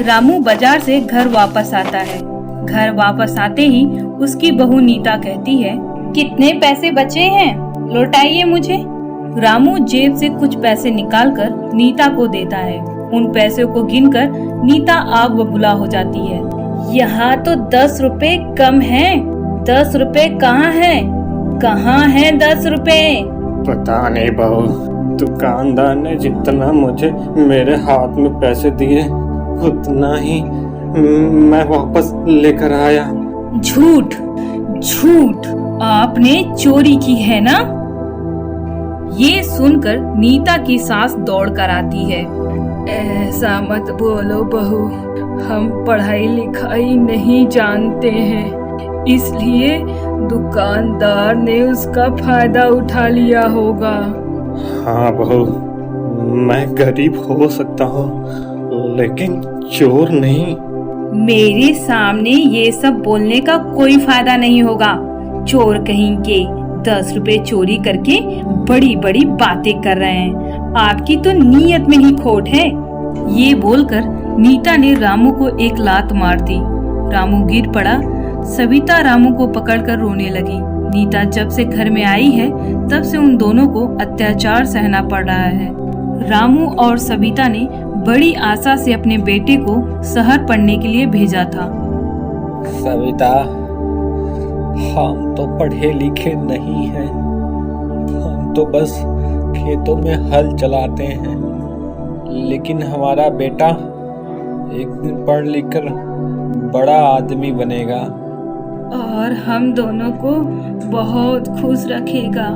रामू बाजार से घर वापस आता है। घर वापस आते ही उसकी बहू नीता कहती है, कितने पैसे बचे हैं, लौटाइए मुझे। रामू जेब से कुछ पैसे निकालकर नीता को देता है। उन पैसों को गिनकर नीता आग बबूला हो जाती है। यहाँ तो 10 रुपए कम हैं। 10 रुपए कहाँ हैं? कहाँ हैं 10 रुपए? पता नहीं बहू, दुकानदार ने जितना मुझे मेरे हाथ में पैसे दिए उतना ही मैं वापस लेकर आया। झूठ झूठ, आपने चोरी की है ना? ये सुनकर नीता की सास दौड़ कर आती है। ऐसा मत बोलो बहू, हम पढ़ाई लिखाई नहीं जानते हैं, इसलिए दुकानदार ने उसका फायदा उठा लिया होगा। हाँ बहू, मैं गरीब हो सकता हूँ लेकिन चोर नहीं। मेरे सामने ये सब बोलने का कोई फायदा नहीं होगा। चोर कहीं के 10 रुपए चोरी करके बड़ी बड़ी बातें कर रहे हैं। आपकी तो नीयत में ही खोट है। ये बोलकर नीता ने रामू को एक लात मार दी। रामू गिर पड़ा। सविता रामू को पकड़कर रोने लगी। नीता जब से घर में आई है तब से उन दोनों को अत्याचार सहना पड़ रहा है। रामू और सविता ने बड़ी आशा से अपने बेटे को शहर पढ़ने के लिए भेजा था। सविता, हम तो पढ़े लिखे नहीं हैं, हम तो बस खेतों में हल चलाते हैं, लेकिन हमारा बेटा एक दिन पढ़ लिख कर बड़ा आदमी बनेगा और हम दोनों को बहुत खुश रखेगा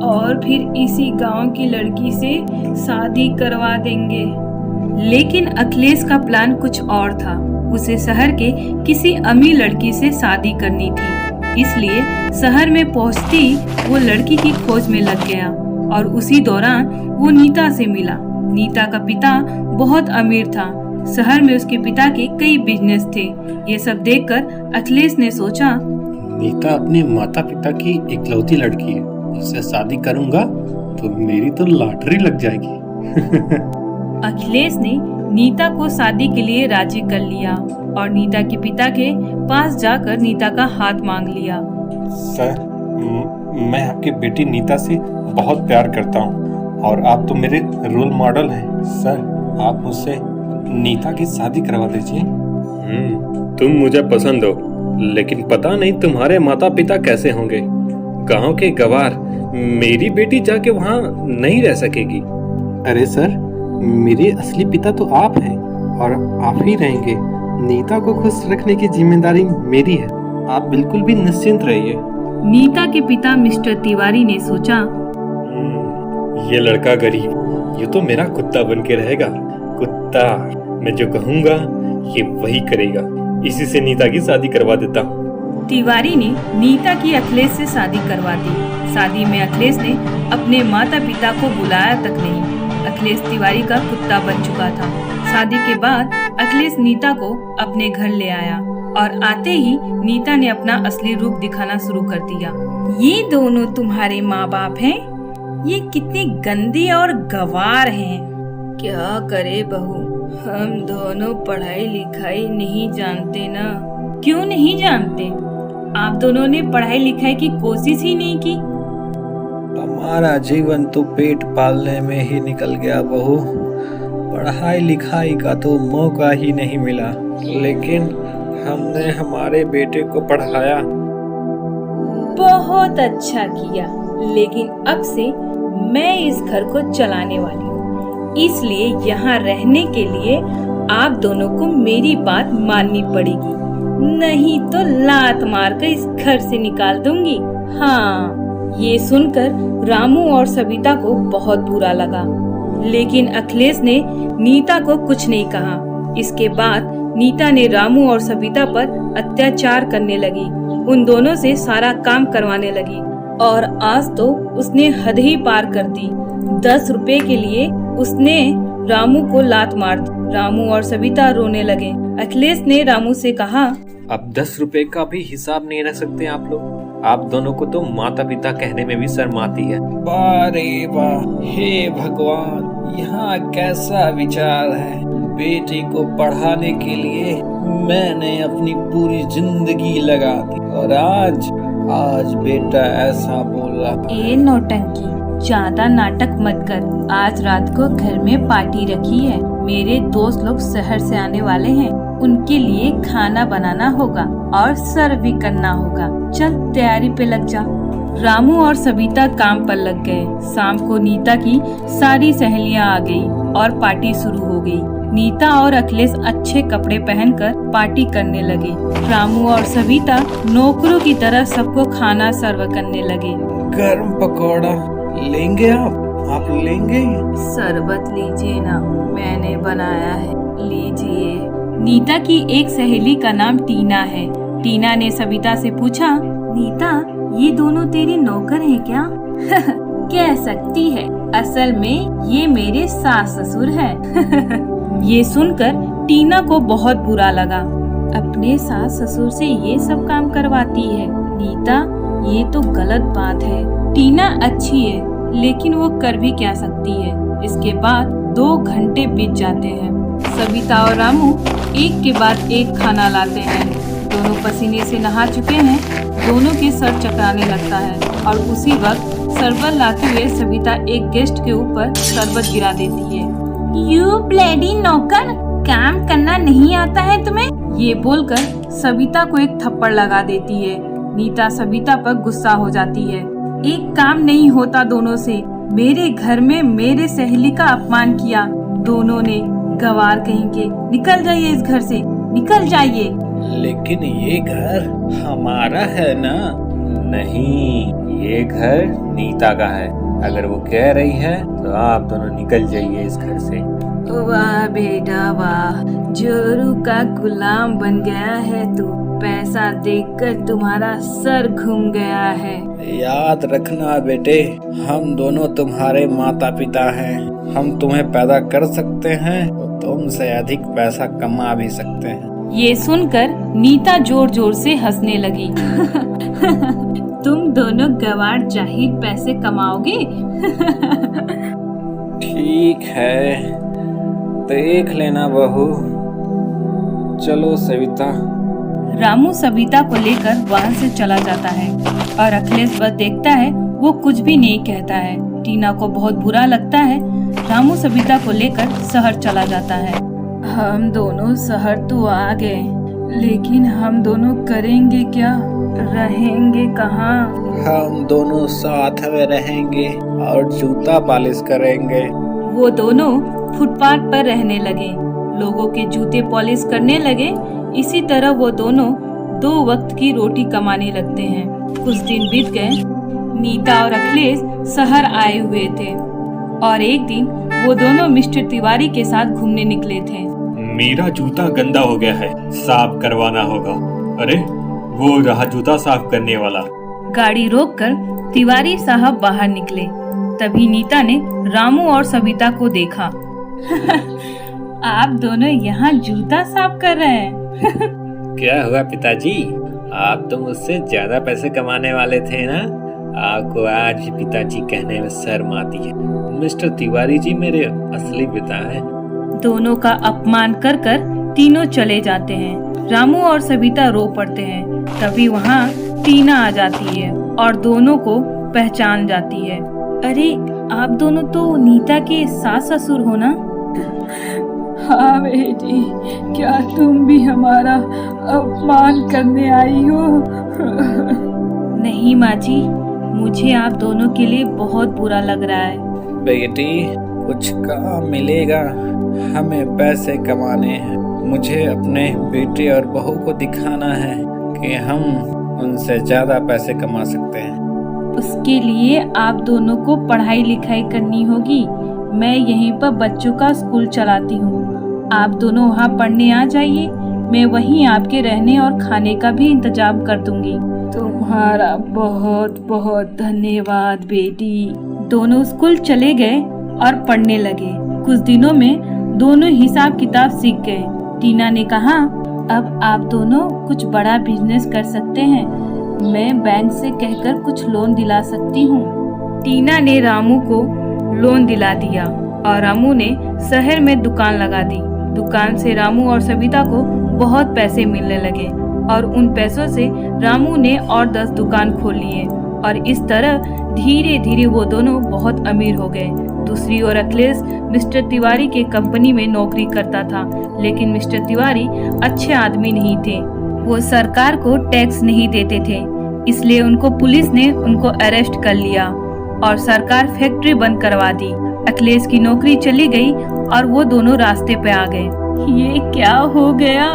और फिर इसी गांव की लड़की से शादी करवा देंगे। लेकिन अखिलेश का प्लान कुछ और था। उसे शहर के किसी अमीर लड़की से शादी करनी थी, इसलिए शहर में पहुंचती वो लड़की की खोज में लग गया और उसी दौरान वो नीता से मिला। नीता का पिता बहुत अमीर था। शहर में उसके पिता के कई बिजनेस थे। ये सब देखकर अखिलेश ने सोचा, नीता अपने माता पिता की इकलौती लड़की है, उससे शादी करूंगा तो मेरी तो लॉटरी लग जाएगी। अखिलेश ने नीता को शादी के लिए राजी कर लिया और नीता के पिता के पास जाकर नीता का हाथ मांग लिया। सर, मैं आपकी बेटी नीता से बहुत प्यार करता हूँ और आप तो मेरे रोल मॉडल हैं। सर, आप मुझसे नीता की शादी करवा दीजिए। तुम मुझे पसंद हो, लेकिन पता नहीं तुम्हारे माता पिता कैसे होंगे। गांव के गवार, मेरी बेटी जाके वहाँ नहीं रह सकेगी। अरे सर, मेरे असली पिता तो आप हैं और आप ही रहेंगे। नीता को खुश रखने की जिम्मेदारी मेरी है। आप बिल्कुल भी निश्चिंत रहिए। नीता के पिता मिस्टर तिवारी ने सोचा, ये लड़का गरीब, ये तो मेरा कुत्ता बन के रहेगा। कुत्ता, मैं जो कहूँगा ये वही करेगा। इसी से नीता की शादी करवा देता हूँ। तिवारी ने नीता की अखिलेश से शादी करवा दी। शादी में अखिलेश ने अपने माता पिता को बुलाया तक नहीं। अखिलेश तिवारी का कुत्ता बन चुका था। शादी के बाद अखिलेश नीता को अपने घर ले आया और आते ही नीता ने अपना असली रूप दिखाना शुरू कर दिया। ये दोनों तुम्हारे माँ बाप हैं? ये कितने गंदे और गवार हैं। क्या करे बहू, हम दोनों पढ़ाई लिखाई नहीं जानते ना। क्यों नहीं जानते? आप दोनों ने पढ़ाई लिखाई की कोशिश ही नहीं की। हमारा जीवन तो पेट पालने में ही निकल गया बहू। पढ़ाई लिखाई का तो मौका ही नहीं मिला, लेकिन हमने हमारे बेटे को पढ़ाया। बहुत अच्छा किया, लेकिन अब से मैं इस घर को चलाने वाली हूँ, इसलिए यहाँ रहने के लिए आप दोनों को मेरी बात माननी पड़ेगी, नहीं तो लात मारकर इस घर से निकाल दूंगी। हाँ। ये सुनकर रामू और सविता को बहुत बुरा लगा, लेकिन अखिलेश ने नीता को कुछ नहीं कहा। इसके बाद नीता ने रामू और सविता पर अत्याचार करने लगी। उन दोनों से सारा काम करवाने लगी और आज तो उसने हद ही पार कर दी। 10 रुपए के लिए उसने रामू को लात मार दी। रामू और सविता रोने लगे। अखिलेश ने रामू से कहा, अब 10 रुपए का भी हिसाब नहीं रख सकते आप लोग? आप दोनों को तो माता पिता कहने में भी शर्म आती है। वाह रे वाह, हे भगवान, यहाँ कैसा विचार है। बेटी को पढ़ाने के लिए मैंने अपनी पूरी जिंदगी लगा दी और आज बेटा ऐसा बोला। ए नौटंकी, ज्यादा नाटक मत कर। आज रात को घर में पार्टी रखी है। मेरे दोस्त लोग शहर से आने वाले हैं। उनके लिए खाना बनाना होगा और सर्व भी करना होगा। चल तैयारी पे लग जा। रामू और सविता काम पर लग गए। शाम को नीता की सारी सहेलियां आ गई और पार्टी शुरू हो गई। नीता और अखिलेश अच्छे कपड़े पहनकर पार्टी करने लगे। रामू और सविता नौकरों की तरह सबको खाना सर्व करने लगे। गर्म पकौड़ा लेंगे आप लेंगे? शरबत लीजिए ना, मैंने बनाया है, लीजिए। नीता की एक सहेली का नाम टीना है। टीना ने सविता से पूछा, नीता ये दोनों तेरी नौकर हैं क्या? कह सकती है, असल में ये मेरे सास ससुर हैं। ये सुनकर टीना को बहुत बुरा लगा। अपने सास ससुर से ये सब काम करवाती है। नीता ये तो गलत बात है। टीना अच्छी है लेकिन वो कर भी क्या सकती है। इसके बाद 2 घंटे बीत जाते हैं। सविता और रामू एक के बाद एक खाना लाते हैं। दोनों पसीने से नहा चुके हैं। दोनों के सर चकराने लगता है और उसी वक्त शरबत लाते हुए सविता एक गेस्ट के ऊपर शरबत गिरा देती है। यू ब्लेडी नौकर, काम करना नहीं आता है तुम्हें? ये बोलकर सविता को एक थप्पड़ लगा देती है। नीता सविता पर गुस्सा हो जाती है। एक काम नहीं होता दोनों से। मेरे घर में मेरे सहेली का अपमान किया दोनों ने। गवार कहीं के, निकल जाइए इस घर से, निकल जाइए। लेकिन ये घर हमारा है ना? नहीं, ये घर नीता का है। अगर वो कह रही है तो आप दोनों निकल जाइए इस घर से। वाह बेटा वाह, जोरू का गुलाम बन गया है तू। पैसा देखकर तुम्हारा सर घूम गया है। याद रखना बेटे, हम दोनों तुम्हारे माता पिता हैं। हम तुम्हें पैदा कर सकते हैं तो तुमसे अधिक पैसा कमा भी सकते हैं। ये सुनकर नीता जोर जोर से हंसने लगी। तुम दोनों गवार जाहिर पैसे कमाओगे। ठीक है, देख लेना बहू। चलो सविता। रामू सविता को लेकर वहाँ से चला जाता है और अखिलेश बस देखता है, वो कुछ भी नहीं कहता है। टीना को बहुत बुरा लगता है। रामू सविता को लेकर शहर चला जाता है। हम दोनों शहर तो आ गए, लेकिन हम दोनों करेंगे क्या? रहेंगे कहाँ? हम दोनों साथ में रहेंगे और जूता पॉलिश करेंगे। वो दोनों फुटपाथ पर रहने लगे। लोगों के जूते पॉलिश करने लगे। इसी तरह वो दोनों 2 वक्त की रोटी कमाने लगते हैं। कुछ दिन बीत गए। नीता और अखिलेश शहर आए हुए थे और एक दिन वो दोनों मिस्टर तिवारी के साथ घूमने निकले थे। मेरा जूता गंदा हो गया है, साफ करवाना होगा। अरे वो रहा जूता साफ करने वाला। गाड़ी रोककर तिवारी साहब बाहर निकले। तभी नीता ने रामू और सविता को देखा। आप दोनों यहाँ जूता साफ कर रहे हैं? क्या हुआ पिताजी? आप तो मुझसे ज्यादा पैसे कमाने वाले थे ना? आपको आज ही पिताजी कहने में शर्म आती है। मिस्टर तिवारी जी मेरे असली पिता हैं। दोनों का अपमान कर कर तीनों चले जाते हैं। रामू और सविता रो पड़ते हैं। तभी वहाँ टीना आ जाती है और दोनों को पहचान जाती है। अरे आप दोनों तो नीता के सास ससुर हो ना? हाँ बेटी, क्या तुम भी हमारा अपमान करने आई हो? नहीं माँ जी, मुझे आप दोनों के लिए बहुत बुरा लग रहा है। बेटी, कुछ काम मिलेगा, हमें पैसे कमाने हैं। मुझे अपने बेटे और बहू को दिखाना है कि हम उनसे ज्यादा पैसे कमा सकते हैं। उसके लिए आप दोनों को पढ़ाई लिखाई करनी होगी। मैं यहीं पर बच्चों का स्कूल चलाती हूँ। आप दोनों वहाँ पढ़ने आ जाइए। मैं वहीं आपके रहने और खाने का भी इंतजाम कर दूंगी। तुम्हारा बहुत बहुत धन्यवाद बेटी। दोनों स्कूल चले गए और पढ़ने लगे। कुछ दिनों में दोनों हिसाब किताब सीख गए। टीना ने कहा, अब आप दोनों कुछ बड़ा बिजनेस कर सकते हैं। मैं बैंक से कहकर कुछ लोन दिला सकती हूँ। टीना ने रामू को लोन दिला दिया और रामू ने शहर में दुकान लगा दी। दुकान से रामू और सविता को बहुत पैसे मिलने लगे और उन पैसों से रामू ने और 10 दुकान खोल लिए और इस तरह धीरे धीरे वो दोनों बहुत अमीर हो गए। दूसरी ओर अखिलेश मिस्टर तिवारी के कंपनी में नौकरी करता था, लेकिन मिस्टर तिवारी अच्छे आदमी नहीं थे। वो सरकार को टैक्स नहीं देते थे, इसलिए उनको पुलिस ने उनको अरेस्ट कर लिया और सरकार फैक्ट्री बंद करवा दी। अखिलेश की नौकरी चली गई और वो दोनों रास्ते पे आ गए। ये क्या हो गया?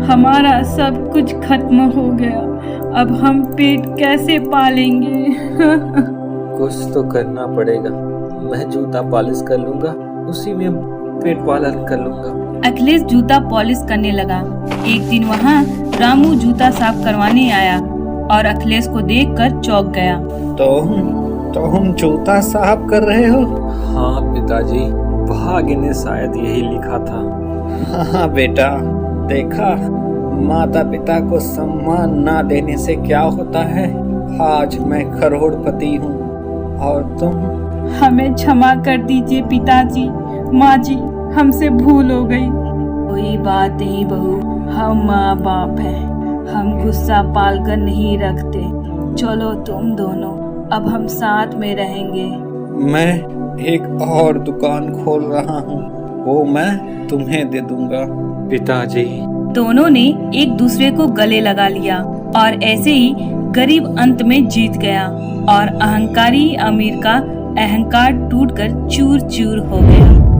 हमारा सब कुछ खत्म हो गया। अब हम पेट कैसे पालेंगे? कुछ तो करना पड़ेगा। मैं जूता पॉलिश कर लूंगा, उसी में पेट पालन कर लूंगा। अखिलेश जूता पॉलिश करने लगा। एक दिन वहाँ रामू जूता साफ करवाने आया और अखिलेश को देखकर चौंक गया। तुम जूता साफ कर रहे हो? हाँ पिताजी, भाग्य ने शायद यही लिखा था। हाँ बेटा, देखा माता पिता को सम्मान ना देने से क्या होता है। आज मैं करोड़पति हूँ और तुम। हमें क्षमा कर दीजिए पिताजी। माँ जी, हमसे भूल हो गई। कोई बात नहीं बहू, हम माँ बाप हैं, हम गुस्सा पाल कर नहीं रखते। चलो तुम दोनों, अब हम साथ में रहेंगे। मैं एक और दुकान खोल रहा हूँ, वो मैं तुम्हें दे दूंगा। पिताजी। दोनों ने एक दूसरे को गले लगा लिया और ऐसे ही गरीब अंत में जीत गया और अहंकारी अमीर का अहंकार टूटकर चूर चूर हो गया।